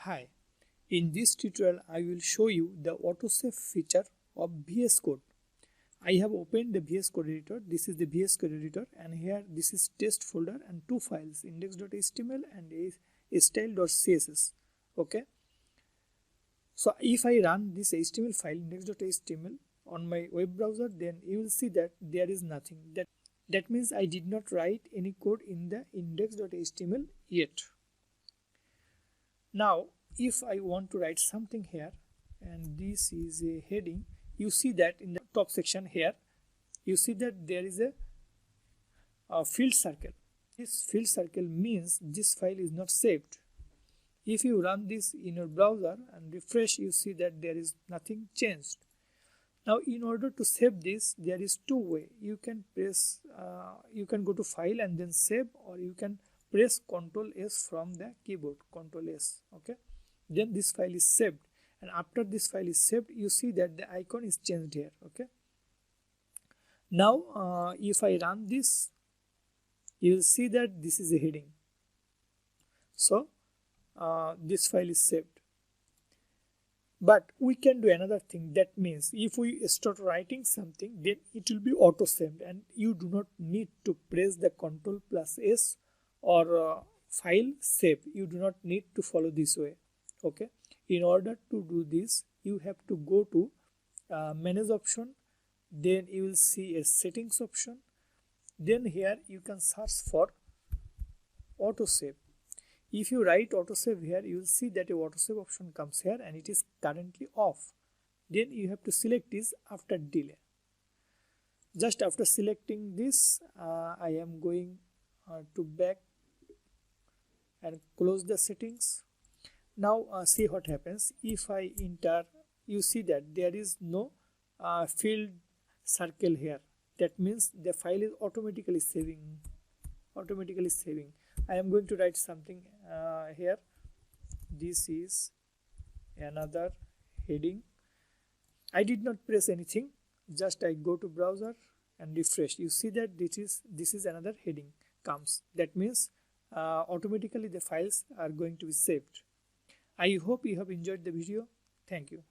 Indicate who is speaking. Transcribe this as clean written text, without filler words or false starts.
Speaker 1: Hi, in this tutorial I will show you the autosave feature of VS Code. I have opened the VS Code editor. This is the VS Code editor, and here this is test folder and two files, index.html and style.css. Okay, so if I run this HTML file index.html on my web browser, then you will see that there is nothing. That means I did not write any code in the index.html yet. Now if I want to write something here, and this is a heading, you see that in the top section here you see that there is a field circle. This field circle means this file is not saved. If you run this in your browser and refresh, you see that there is nothing changed. Now in order to save this, there is two ways. You can press you can go to file and then save, or you can press Ctrl S from the keyboard, Ctrl S. Okay, then this file is saved, and after this file is saved, you see that the icon is changed here. Okay, now if I run this, you will see that this is a heading. So this file is saved. But we can do another thing. That means if we start writing something, then it will be auto saved, and you do not need to press the Ctrl plus S or file save. You do not need to follow this way. Okay, in order to do this, you have to go to manage option, then you will see a settings option, then here you can search for autosave. If you write autosave here, you will see that a autosave option comes here and it is currently off. Then you have to select this after delay. Just after selecting this, I am going to back and close the settings. Now see what happens. If I enter, you see that there is no field circle here. That means the file is automatically saving. I am going to write something here. This is another heading. I did not press anything, just I go to browser and refresh. You see that this is another heading comes. That means automatically the files are going to be saved. I hope you have enjoyed the video. Thank you.